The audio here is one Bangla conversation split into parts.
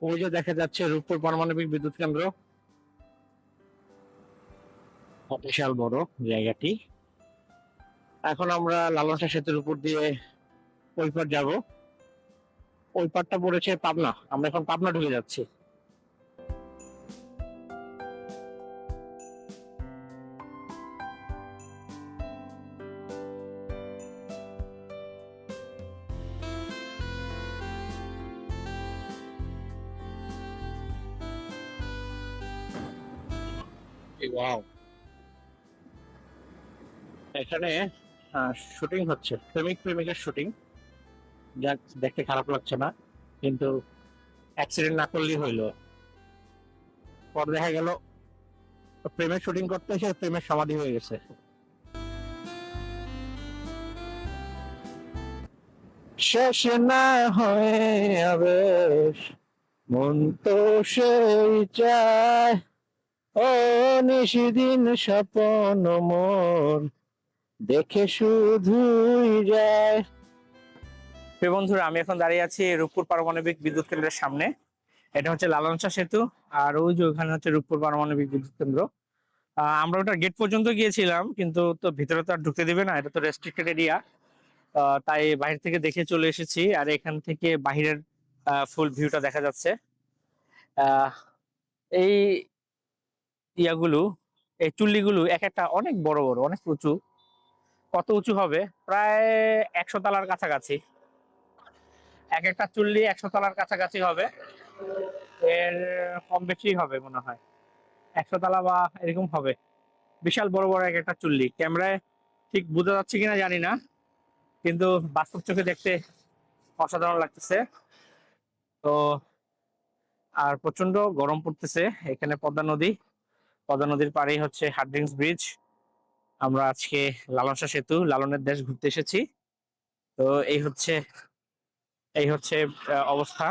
ওই যে দেখা যাচ্ছে রূপপুর পারমাণবিক বিদ্যুৎ কেন্দ্র, বিশাল বড় জায়গাটি। এখন আমরা লালন শাহ সেতুর উপর দিয়ে ওই পার যাবো। ওই পারটা পড়েছে পাবনা, আমরা এখন পাবনা ঢুকে যাচ্ছি। ওয়াও, এখানে শুটিং হচ্ছে, প্রেমিক প্রেমিকার শুটিং। যাক, দেখতে খারাপ লাগছে না, কিন্তু অ্যাক্সিডেন্ট না করলেই হইলো। পর দেখা গেল প্রেমের শুটিং করতে এসে প্রেমের সমাধি হয়ে গেছে। শেষ না হয়ে আবেশ, মন তো সেই চায়, ও নিশিদিন স্বপন মোর দেখে শুধুই যায়। প্রিয় বন্ধুরা, আমি এখন দাঁড়িয়ে আছি রূপপুর পারমাণবিক বিদ্যুৎ কেন্দ্রের সামনে। এটা হচ্ছে লালন শাহ সেতু, আর ওই যে ওখানে হচ্ছে রূপপুর পারমাণবিক বিদ্যুৎ কেন্দ্র। আমরা ওটা গেট পর্যন্ত গিয়েছিলাম, কিন্তু তো ভিতরে তো আর ঢুকতে দিবে না, এটা তো রেস্ট্রিক্টেড এরিয়া। তাই বাইরে থেকে দেখে চলে এসেছি, আর এখান থেকে বাহিরের ফুল ভিউটা দেখা যাচ্ছে। আহ এই ইয়াগুলো, এই চুল্লিগুলো এক একটা অনেক বড় বড়, অনেক উঁচু। কত উঁচু হবে? প্রায় 100 তলার কাছাকাছি। এক একটা চুল্লি 100 তলার কাছাকাছি হবে, এর কম বেশি হবে মনে হয়। 100 তলা বা এরকম হবে। বিশাল বড় বড় এক একটা চুল্লি। ক্যামেরায় ঠিক বোঝা যাচ্ছে কিনা জানি না, কিন্তু বাস্তব চোখে দেখতে অসাধারণ লাগতেছে। তো আর প্রচন্ড গরম পড়তেছে। এখানে পদ্মা নদী, পদ্মা নদীর পাড়েই হচ্ছে হার্ডিঞ্জ ব্রিজ। আমরা আজকে লালন শাহ সেতু, লালনের দেশ ঘুরতে এসেছি। তো এই হচ্ছে অবস্থা।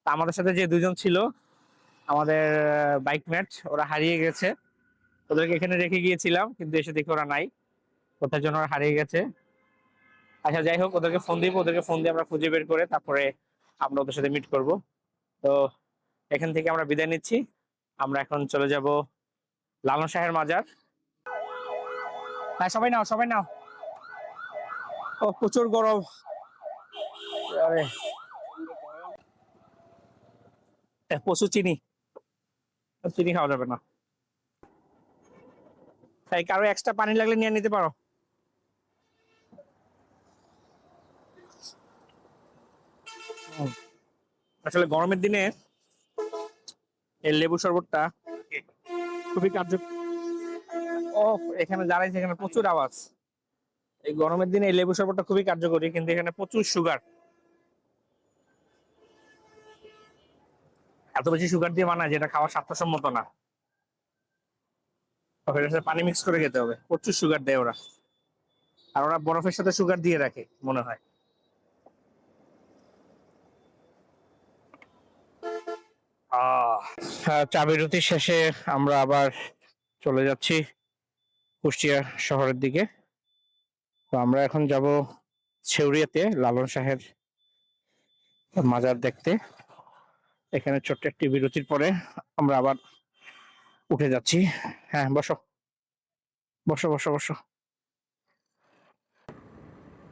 তা আমাদের সাথে যে দুজন ছিল, আমাদের বাইকমেট, ওরা হারিয়ে গেছে। ওদেরকে এখানে রেখে গিয়েছিলাম, কিন্তু এসে দেখি ওরা নাই। কোথায় যেন ওরা হারিয়ে গেছে। আচ্ছা, যাই হোক, ওদেরকে ফোন দিব, ওদেরকে ফোন দিয়ে আমরা খুঁজে বের করে তারপরে আমরা ওদের সাথে মিট করব। তো এখান থেকে আমরা বিদায় নিচ্ছি। আমরা এখন চলে যাব লালন শাহের মাজার। হ্যাঁ, সবাই নাও, সবাই নাও। ও, প্রচুর গরম। আরে, প্রচুর চিনি, চিনি খাওয়া যাবে না। তাই কারো এক্সট্রা পানি লাগলে নিয়ে নিতে পারো। আসলে গরমের দিনে এই লেবু শরবতটা খুবই কার্য। ও, এখানে দাঁড়াইছে, এখানে প্রচুর আওয়াজ। এই গরমের দিনে এই লেবু শরবতটা খুবই কার্যকরী, কিন্তু এখানে প্রচুর সুগার। এত বেশি সুগার দিয়ে বানায় যেটা খাওয়া স্বাস্থ্যসম্মত না। তবে এটার সাথে পানি মিক্স করে খেতে হবে। প্রচুর সুগার দেয় ওরা, আর ওরা বরফের সাথে সুগার দিয়ে রাখে মনে হয়। চা বিরতি শেষে আমরা আবার চলে যাচ্ছি কুষ্টিয়া শহরের দিকে। তো আমরা এখন যাব ছেউরিয়াতে লালন শাহের মাজার দেখতে। এখানে ছোট্ট একটি বিরতির পরে আমরা আবার উঠে যাচ্ছি। হ্যাঁ, বসো বসো বসো বসো।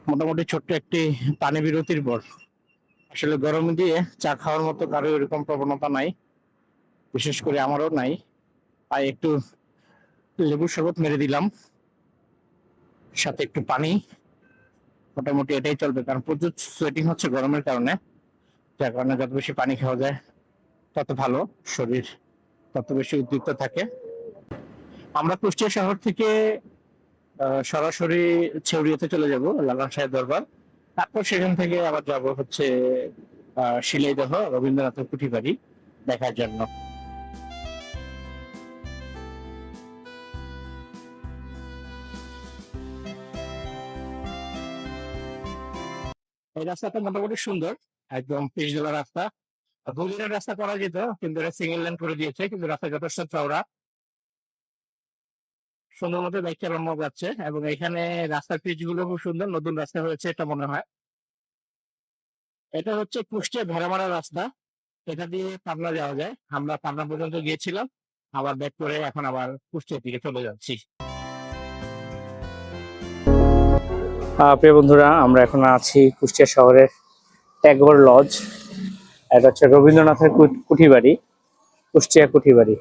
মোটামুটি ছোট্ট একটি পানি বিরতির পর, আসলে গরম দিয়ে চা খাওয়ার মতো কারো এরকম প্রবণতা নাই, বিশেষ করে আমারও নাই। তাই একটু লেবুর শরবত মেরে দিলাম, সাথে একটু পানি। মোটামুটি এটাই চলবে, কারণ প্রচুর সোয়েটিং হচ্ছে গরমের কারণে। যার কারণে যত বেশি পানি খাওয়া যায় তত ভালো, শরীর তত বেশি উদ্দীপ্ত থাকে। আমরা কুষ্টিয়া শহর থেকে সরাসরি ছেউরিয়াতে চলে যাব, লালন শাহের দরবার। তারপর সেখান থেকে আবার যাব হচ্ছে শিলাইদহ রবীন্দ্রনাথের কুঠি বাড়ি দেখার জন্য। এই রাস্তাটা মোটামুটি সুন্দর, একদম পিচ ঢালা রাস্তা। দুদিনের রাস্তা করা যেত, কিন্তু এটা সিঙ্গেল লেন করে দিয়েছে, কিন্তু রাস্তা যথেষ্ট চওড়া, সুন্দর মতো বাইক চালানো যাচ্ছে। এবং এখানে রাস্তার পিচ গুলো খুব সুন্দর, নতুন রাস্তা হয়েছে এটা মনে হয়। এটা হচ্ছে কুষ্টিয়া ভেড়ামারা রাস্তা। এটা দিয়ে পাবনা যাওয়া যায়। আমরা পাবনা পর্যন্ত গিয়েছিলাম, আবার ব্যাক করে এখন আবার কুষ্টিয়ার দিকে চলে যাচ্ছি। প্রিয় বন্ধুরা, আমরা এখন আছি কুষ্টিয়া শহরের ট্যাগর লজ। এটা হচ্ছে রবীন্দ্রনাথের কুঠিবাড়ি, কুষ্টিয়া কুঠিবাড়ি।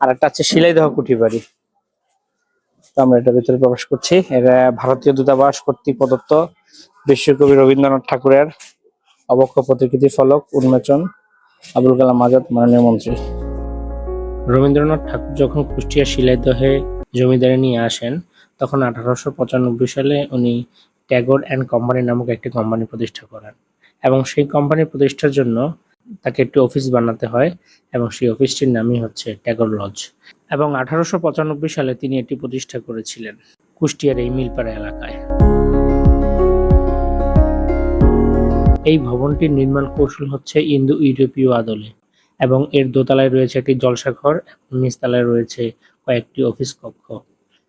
আর একটা হচ্ছে শিলাইদহ কুঠিবাড়ি। তো আমরা এটার ভিতরে প্রবেশ করছি। এটা ভারতীয় দূতাবাস কর্তৃক প্রদত্ত বিশ্বকবি রবীন্দ্রনাথ ঠাকুরের অবক্ষ প্রতিকৃতি ফলক উন্মোচন, আবুল কালাম আজাদ মাননীয় মন্ত্রী। রবীন্দ্রনাথ ঠাকুর যখন কুষ্টিয়া শিলাইদহে জমিদারি নিয়ে আসেন, তখন 1895 সালে উনি ট্যাগর অ্যান্ড কোম্পানি নামক একটি কোম্পানি প্রতিষ্ঠা করেন, এবং সেই কোম্পানি প্রতিষ্ঠার জন্য তাকে একটি অফিস বানাতে হয়, এবং সেই অফিসটির নামই হচ্ছে ট্যাগর লজ। এবং 1895 সালে তিনি এটি প্রতিষ্ঠা করেছিলেন কুষ্টিয়ার এই মিলপাড়া এলাকায়। এই ভবনটির নির্মাণ কৌশল হচ্ছে ইন্দো ইউরোপীয় আদলে, এবং এর দোতলায় রয়েছে একটি জলসাঘর, নিচতলায় রয়েছে কয়েকটি অফিস কক্ষ।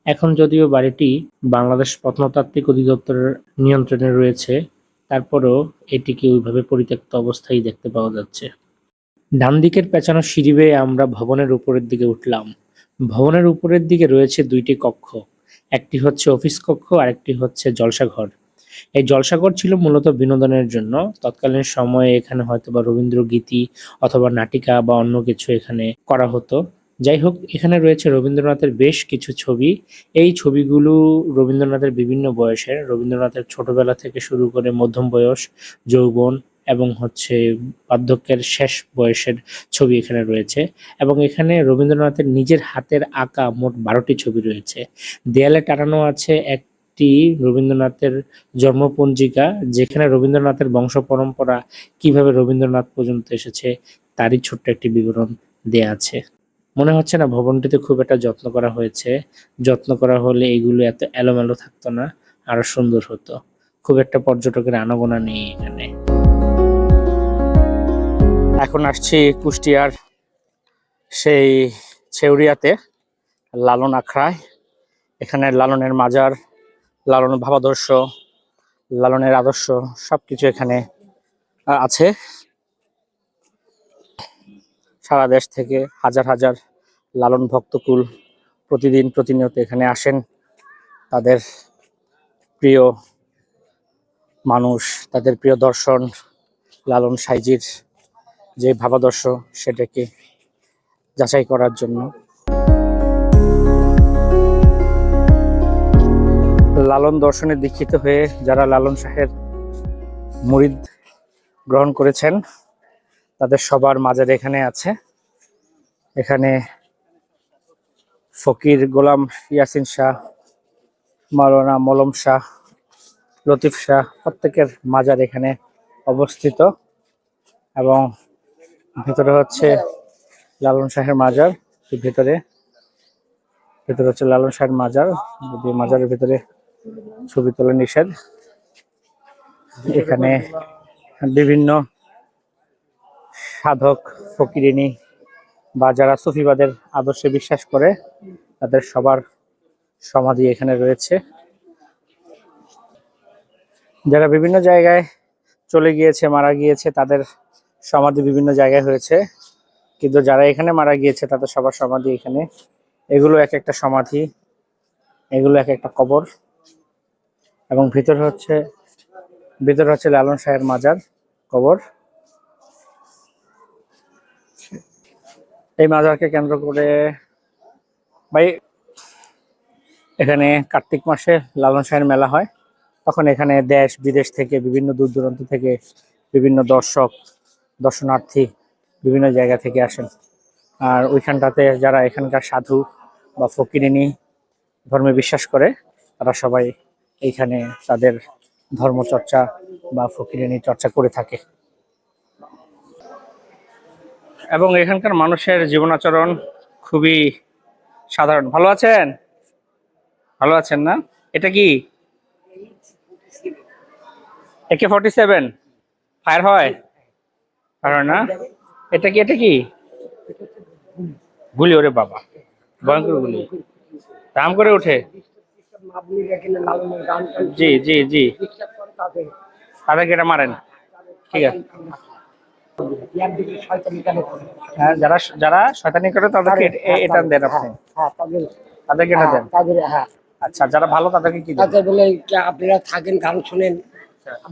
এখন যদিও বাড়িটি বাংলাদেশ প্রত্নতাত্ত্বিক অধিদপ্তরের নিয়ন্ত্রণে রয়েছে, তারপরেও এটিকে ওইভাবে পরিত্যক্ত অবস্থায় দেখতে পাওয়া যাচ্ছে। ডান দিকের পেঁচানো সিঁড়ি বেয়ে আমরা ভবনের উপরের দিকে উঠলাম। ভবনের উপরের দিকে রয়েছে দুইটি কক্ষ, একটি হচ্ছে অফিস কক্ষ, আরেকটি হচ্ছে জলসাঘর। এই জলসাঘর ছিল মূলত বিনোদনের জন্য। তৎকালীন সময়ে এখানে হয়তোবা রবীন্দ্রগীতি অথবা নাটিকা বা অন্য কিছু এখানে করা হতো। যাই হোক, এখানে রয়েছে রবীন্দ্রনাথের বেশ কিছু ছবি। এই ছবিগুলো রবীন্দ্রনাথের বিভিন্ন বয়সের, রবীন্দ্রনাথের ছোটবেলা থেকে শুরু করে মধ্যম বয়স, যৌবন এবং হচ্ছে বার্ধক্যের শেষ বয়সের ছবি এখানে রয়েছে। এবং এখানে রবীন্দ্রনাথের নিজের হাতের আঁকা মোট 12টি ছবি রয়েছে। দেয়ালে টানানো আছে একটি রবীন্দ্রনাথের জন্মপঞ্জিকা, যেখানে রবীন্দ্রনাথের বংশ পরম্পরা কিভাবে রবীন্দ্রনাথ পর্যন্ত এসেছে তারই ছোট্ট একটি বিবরণ দেয়া আছে। মনে হচ্ছে না ভবনটিতে খুব একটা যত্ন করা হয়েছে। যত্ন করা হলে এগুলো এত এলোমেলো থাকতো না, আরো সুন্দর হতো। খুব একটা পর্যটকের আনাগোনা নেই এখানে। এখন আসছি কুষ্টিয়ার সেই ছেউরিয়াতে, লালন আখড়ায়। এখানে লালনের মাজার, লালনের ভাবাদর্শ, লালনের আদর্শ সবকিছু এখানে আছে। সারা দেশ থেকে হাজার হাজার লালন ভক্তকুল প্রতিদিন প্রতিনিয়ত এখানে আসেন। তাদের প্রিয় মানুষ, তাদের প্রিয় দর্শন লালন সাইজির যে ভাবাদর্শ, সেটাকে যাচাই করার জন্য। লালন দর্শনে দীক্ষিত হয়ে যারা লালন শাহের মুরিদ গ্রহণ করেছেন, তাদের সবার মাজার এখানে আছে। এখানে ফকির গোলাম ইয়াসিন শাহ, মাওলানা মলম শাহ, লতিফ শাহ প্রত্যেকের মাজার এখানে অবস্থিত। এবং ভিতরে হচ্ছে লালন শাহের মাজার। ভিতরে হচ্ছে লালন শাহের মাজার। মাজারের ভিতরে ছবি তোলা নিষেধ। এখানে বিভিন্ন সাধক ফকিরিনী বা যারা সুফিবাদের আদর্শে বিশ্বাস করে, তাদের সবার সমাধি এখানে রয়েছে। যারা বিভিন্ন জায়গায় চলে গিয়েছে, মারা গিয়েছে, তাদের সমাধি বিভিন্ন জায়গায় হয়েছে, কিন্তু যারা এখানে মারা গিয়েছে তাদের সবার সমাধি এখানে। এগুলো এক একটা সমাধি, এগুলো এক একটা কবর। এবং ভিতরে হচ্ছে লালন শাহের মাজার, কবর। এই মাজারকে কেন্দ্র করে ভাই এখানে কার্তিক মাসে লালন শাহের মেলা হয়। তখন এখানে দেশ বিদেশ থেকে, বিভিন্ন দূর দূরান্ত থেকে বিভিন্ন দর্শনার্থী বিভিন্ন জায়গা থেকে আসেন। আর ওইখানটাতে যারা এখানকার সাধু বা ফকিরিনী ধর্মে বিশ্বাস করে, তারা সবাই এইখানে তাদের ধর্মচর্চা বা ফকিরিনী চর্চা করে থাকে। এবং এখানকার মানুষের জীবন আচরণ খুবই সাধারণ। ভালো আছেন? ভালো আছেন না? এটা কি AK-47 ফায়ার হয়? ফায়ার না? এটা কি গুলি? ওরে বাবা, ভয়ঙ্কর গুলি, দাম করে ওঠে। জি জি জি, তাদেরকে এটা মারেন। ঠিক আছে। ইয়ার দিকে শয়তানি কেন করে? হ্যাঁ, যারা যারা শয়তানি করে তাদেরকে এটা দেন আপনি, হ্যাঁ তাদের, তাদেরকে এটা দেন। তাদের হ্যাঁ আচ্ছা, যারা ভালো তাদেরকে কি দেন? তাদের বলে যে আপনারা থাকেন গান শোনেন,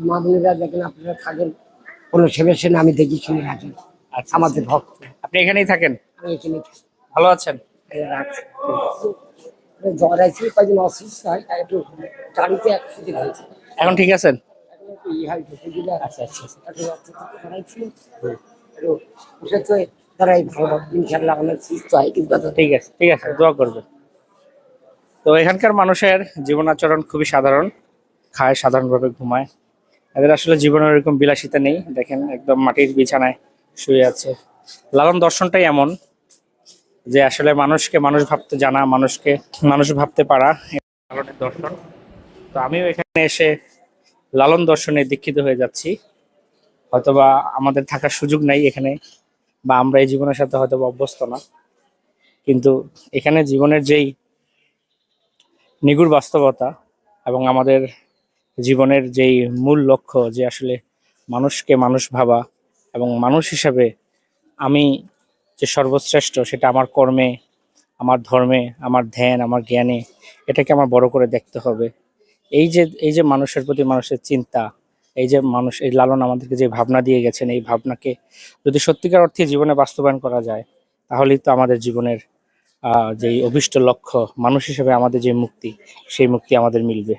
মা বোনেরা দেখেন আপনারা থাকেন, কোনো সেবা সেন আমি দেখি শুনি রাখি আচ্ছা, আমাদের ভক্ত। আপনি এখানেই থাকেন? আমি এখানে ভালো আছেন? রাখছি। জ্বর আছে, কয়েকদিন অসুস্থ হয়, তাই একটু গাড়িতে অ্যাক্সিডেন্ট হয়েছে। এখন ঠিক আছেন? এখন একটু ই হয় ঢুকে দিলে আচ্ছা আচ্ছা আচ্ছা। একটু রক্ত করাইছি, একটু ওষুধ তারাই ভালো ইনশাল্লাহ অনেক সুস্থ হয় কিন্তু ঠিক আছে, ঠিক আছে, দোয়া করবেন। তো এখানকার মানুষের জীবন আচরণ খুবই সাধারণ, খায় সাধারণভাবে, ঘুমায়। এদের আসলে জীবনের এরকম বিলাসিতা নেই, দেখেন একদম মাটির বিছানায় শুয়ে আছে। লালন দর্শনটাই এমন যে আসলে মানুষকে মানুষ ভাবতে জানা, মানুষকে মানুষ ভাবতে পারা, এটা লালনের দর্শন। তো আমিও এখানে এসে লালন দর্শনে দীক্ষিত হয়ে যাচ্ছি। হয়তোবা আমাদের থাকার সুযোগ নাই এখানে, বা আমরা এই জীবনের সাথে হয়তো অভ্যস্ত না, কিন্তু এখানে জীবনের যেই নিগুড় বাস্তবতা এবং আমাদের জীবনের যেই মূল লক্ষ্য, যে আসলে মানুষকে মানুষ ভাবা এবং মানুষ হিসাবে আমি যে সর্বশ্রেষ্ঠ, সেটা আমার কর্মে, আমার ধর্মে, আমার ধ্যান, আমার জ্ঞানে, এটাকে আমার বড় করে দেখতে হবে। এই যে মানুষের প্রতি মানুষের চিন্তা, এই যে মানুষ, এই লালন আমাদেরকে যে ভাবনা দিয়ে গেছেন, এই ভাবনাকে যদি সত্যিকার অর্থে জীবনে বাস্তবায়ন করা যায়, তাহলেই তো আমাদের জীবনের যেই অভীষ্ট লক্ষ্য, মানুষ হিসেবে আমাদের যে মুক্তি, সেই মুক্তি আমাদের মিলবে।